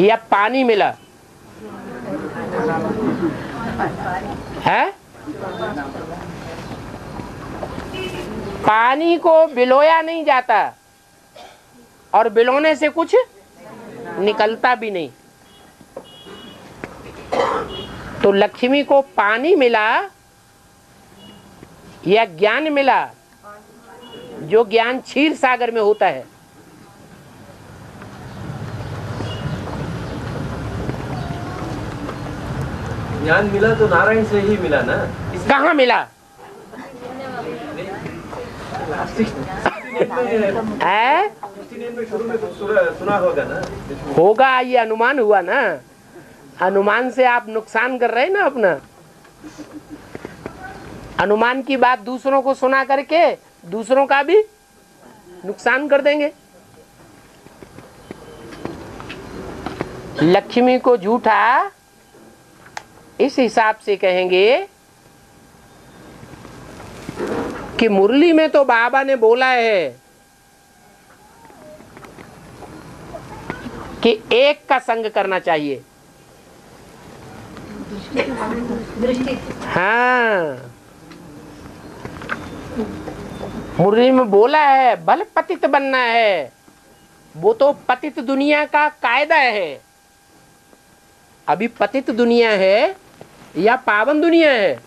या पानी मिला है? पानी को बिलोया नहीं जाता और बिलोने से कुछ निकलता भी नहीं। तो लक्ष्मी को पानी मिला या ज्ञान मिला? जो ज्ञान क्षीर सागर में होता है। ज्ञान मिला तो नारायण से ही मिला ना। कहाँ मिला? है? शुरू में तो सुना होगा ना। होगा, ये अनुमान हुआ ना। अनुमान से आप नुकसान कर रहे हैं ना अपना। अनुमान की बात दूसरों को सुना करके दूसरों का भी नुकसान कर देंगे। लक्ष्मी को झूठा इस हिसाब से कहेंगे कि मुरली में तो बाबा ने बोला है कि एक का संग करना चाहिए। हाँ, मुरली में बोला है भले पतित बनना है, वो तो पतित दुनिया का कायदा है। अभी पतित दुनिया है या पावन दुनिया है?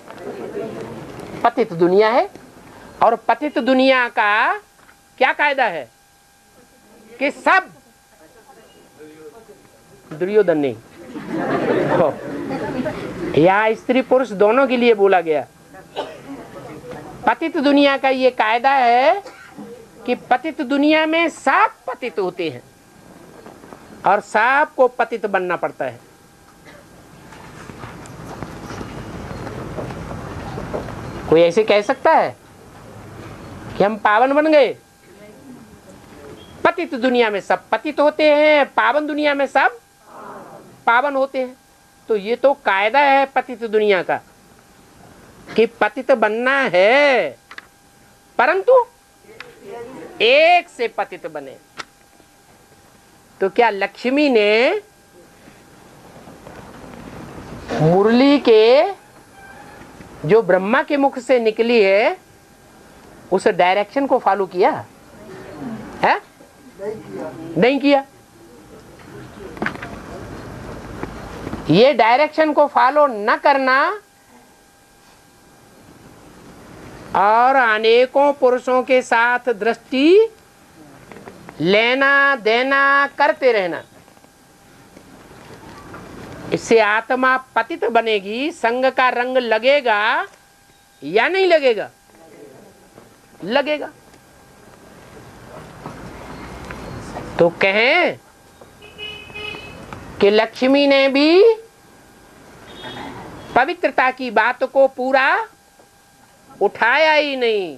पतित दुनिया है। और पतित दुनिया का क्या कायदा है कि सब, दुर्योधन नहीं, या स्त्री पुरुष दोनों के लिए बोला गया। पतित दुनिया का ये कायदा है कि पतित दुनिया में सब पतित होते हैं और सबको पतित बनना पड़ता है। कोई ऐसे कह सकता है कि हम पावन बन गए? पतित दुनिया में सब पतित होते हैं, पावन दुनिया में सब पावन होते हैं। तो ये तो कायदा है पतित दुनिया का कि पतित बनना है, परंतु एक से पतित बने। तो क्या लक्ष्मी ने मुरली के जो ब्रह्मा के मुख से निकली है उस डायरेक्शन को फॉलो किया है? नहीं किया। ये डायरेक्शन को फॉलो न करना और अनेकों पुरुषों के साथ दृष्टि लेना देना करते रहना, इससे आत्मा पतित बनेगी। संग का रंग लगेगा या नहीं लगेगा? लगेगा। तो कहें कि लक्ष्मी ने भी पवित्रता की बात को पूरा उठाया ही नहीं।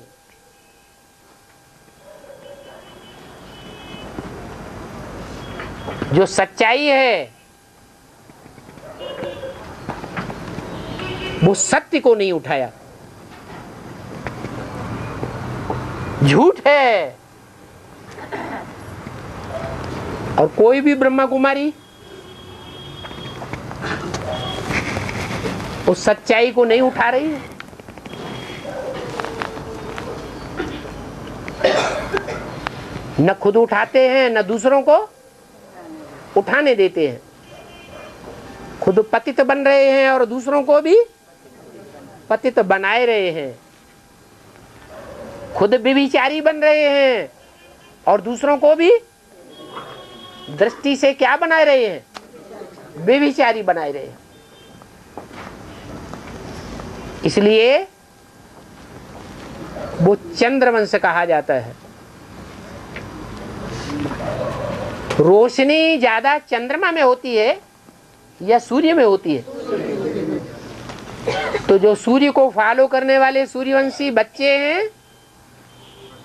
जो सच्चाई है वो सत्य को नहीं उठाया, झूठ है। और कोई भी ब्रह्मा कुमारी उस सच्चाई को नहीं उठा रही है। न खुद उठाते हैं न दूसरों को उठाने देते हैं। खुद पतित बन रहे हैं और दूसरों को भी पतित बनाए रहे हैं। खुद व्यभिचारी बन रहे हैं और दूसरों को भी दृष्टि से क्या बनाए रहे हैं? व्यभिचारी बनाए रहे हैं। इसलिए वो चंद्रवंश कहा जाता है। रोशनी ज्यादा चंद्रमा में होती है या सूर्य में होती है? तो जो सूर्य को फॉलो करने वाले सूर्यवंशी बच्चे हैं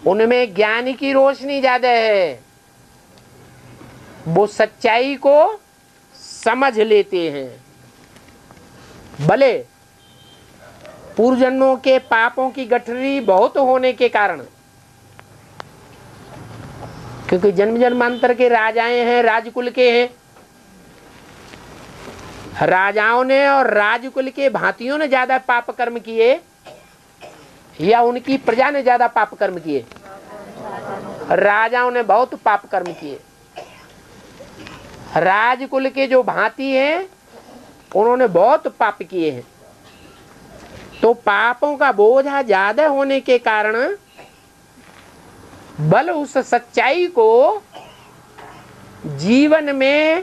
उनमें ज्ञान की रोशनी ज्यादा है। वो सच्चाई को समझ लेते हैं। भले पूर्व जन्मों के पापों की गठरी बहुत होने के कारण, क्योंकि जन्म जन्मांतर के राजाएं हैं, राजकुल के हैं, राजाओं ने और राजकुल के भांतियों ने ज्यादा पाप कर्म किए या उनकी प्रजा ने ज्यादा पाप कर्म किए? राजाओं ने बहुत पाप कर्म किए। राजकुल के जो भांति हैं उन्होंने बहुत पाप किए हैं। तो पापों का बोझा ज्यादा होने के कारण बल उस सच्चाई को जीवन में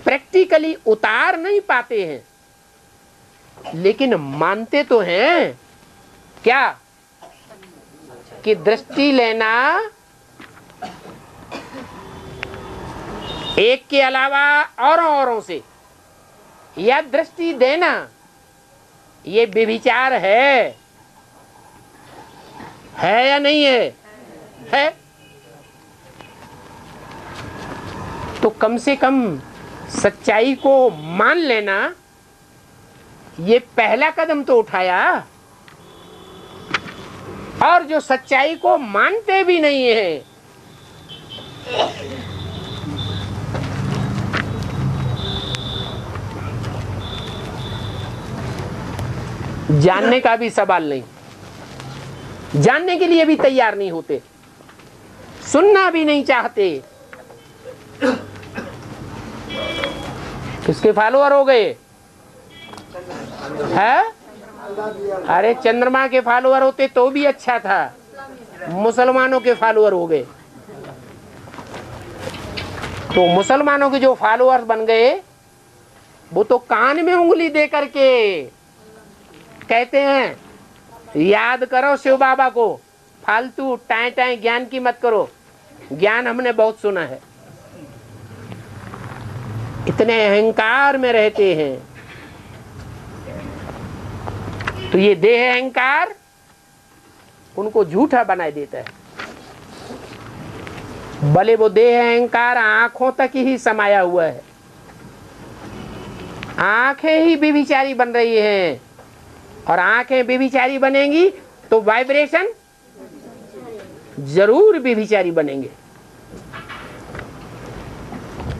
प्रैक्टिकली उतार नहीं पाते हैं, लेकिन मानते तो हैं क्या कि दृष्टि लेना एक के अलावा औरों से या दृष्टि देना ये व्यभिचार है या नहीं है? है। तो कम से कम सच्चाई को मान लेना, ये पहला कदम तो उठाया। और जो सच्चाई को मानते भी नहीं है जानने का भी सवाल नहीं, जानने के लिए भी तैयार नहीं होते, सुनना भी नहीं चाहते। किसके फॉलोअर हो गए है? अरे चंद्रमा के फॉलोअर होते तो भी अच्छा था, मुसलमानों के फॉलोअर हो गए। तो मुसलमानों के जो फॉलोअर्स बन गए वो तो कान में उंगली दे करके कहते हैं याद करो शिव बाबा को, फालतू टाए टाए ज्ञान की मत करो, ज्ञान हमने बहुत सुना है। इतने अहंकार में रहते हैं। तो ये देह अहंकार उनको झूठा बना देता है। भले वो देह अहंकार आंखों तक ही समाया हुआ है, आंखें ही व्यभिचारी बन रही हैं, और आंखें व्यभिचारी बनेंगी तो वाइब्रेशन जरूर व्यभिचारी बनेंगे।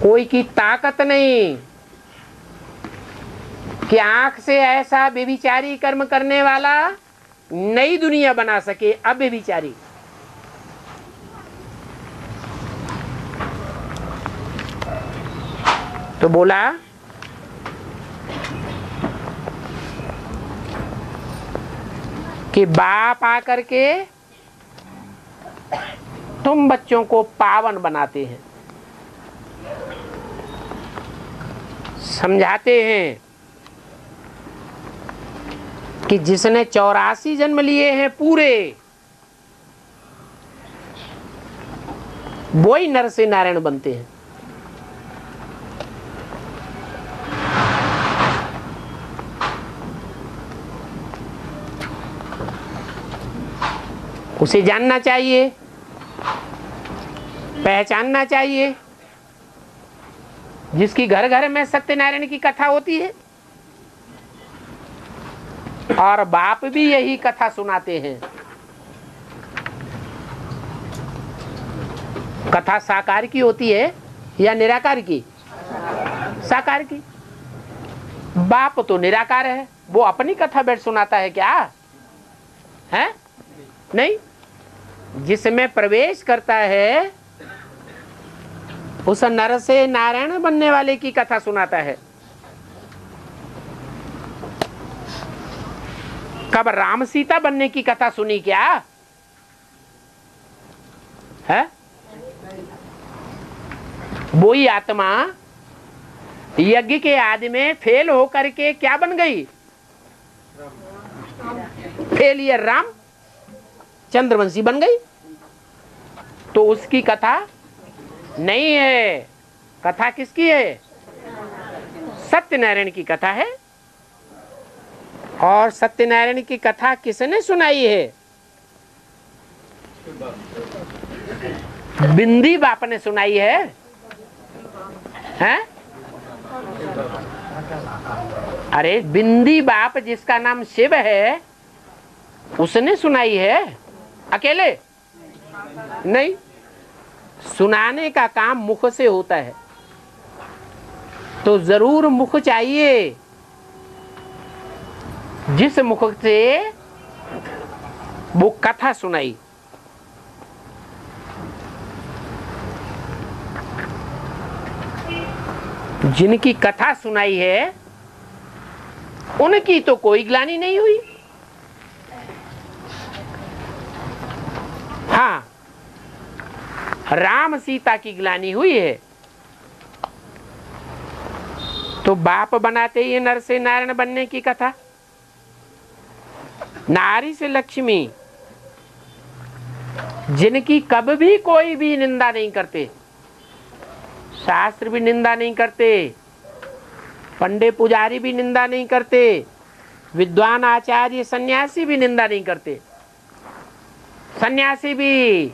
कोई की ताकत नहीं कि आंख से ऐसा व्यभिचारी कर्म करने वाला नई दुनिया बना सके। अव्यभिचारी तो बोला कि बाप आकर के तुम बच्चों को पावन बनाते हैं, समझाते हैं कि जिसने 84 जन्म लिए हैं पूरे, वो ही नर से नारायण बनते हैं। उसे जानना चाहिए, पहचानना चाहिए। जिसकी घर घर में सत्यनारायण की कथा होती है और बाप भी यही कथा सुनाते हैं। कथा साकार की होती है या निराकार की? साकार की। बाप तो निराकार है, वो अपनी कथा बैठ सुनाता है क्या है? नहीं, जिसमें प्रवेश करता है उस नर से नारायण बनने वाले की कथा सुनाता है। कब राम सीता बनने की कथा सुनी क्या है? वो ही आत्मा यज्ञ के आदि में फेल होकर के क्या बन गई? फेलियर राम चंद्रवंशी बन गई। तो उसकी कथा नहीं है। कथा किसकी है? सत्यनारायण की कथा है। और सत्यनारायण की कथा किसने सुनाई है? बिंदी बाप ने सुनाई है, हैं? अरे बिंदी बाप जिसका नाम शिव है उसने सुनाई है, अकेले नहीं। सुनाने का काम मुख से होता है, तो जरूर मुख चाहिए जिस मुख से वो कथा सुनाई। जिनकी कथा सुनाई है उनकी तो कोई ग्लानि नहीं हुई। हाँ, राम सीता की ग्लानि हुई है। तो बाप बनाते ही नर से नारायण बनने की कथा। नारी से लक्ष्मी, जिनकी कब भी कोई भी निंदा नहीं करते, शास्त्र भी निंदा नहीं करते, पंडित पुजारी भी निंदा नहीं करते, विद्वान आचार्य सन्यासी भी निंदा नहीं करते। सन्यासी भी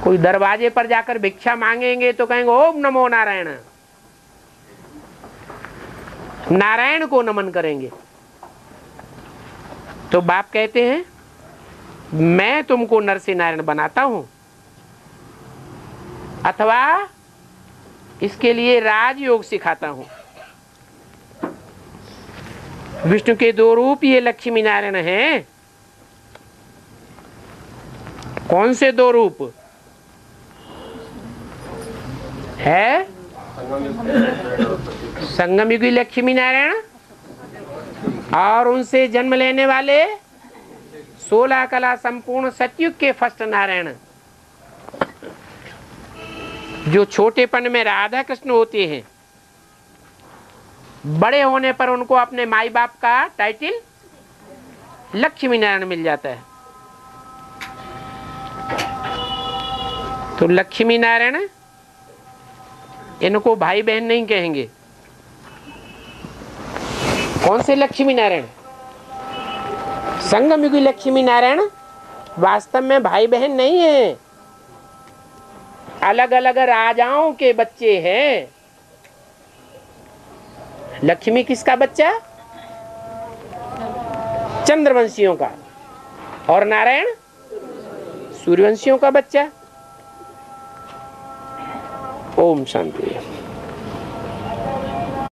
कोई दरवाजे पर जाकर भिक्षा मांगेंगे तो कहेंगे ओम नमो नारायण, नारायण को नमन करेंगे। तो बाप कहते हैं मैं तुमको नर से नारायण बनाता हूं, अथवा इसके लिए राजयोग सिखाता हूं। विष्णु के दो रूप ये लक्ष्मी नारायण हैं। कौन से दो रूप है? संगमयुगी लक्ष्मी नारायण और उनसे जन्म लेने वाले 16 कला संपूर्ण सतयुग के फर्स्ट नारायण, जो छोटेपन में राधा कृष्ण होते हैं, बड़े होने पर उनको अपने माई बाप का टाइटल लक्ष्मी नारायण मिल जाता है। तो लक्ष्मी नारायण, इनको भाई बहन नहीं कहेंगे। कौन से लक्ष्मी नारायण? संगमयुगी लक्ष्मी नारायण वास्तव में भाई बहन नहीं है, अलग अलग राजाओं के बच्चे हैं। लक्ष्मी किसका बच्चा? चंद्रवंशियों का, और नारायण सूर्यवंशियों का बच्चा। ओम शांति।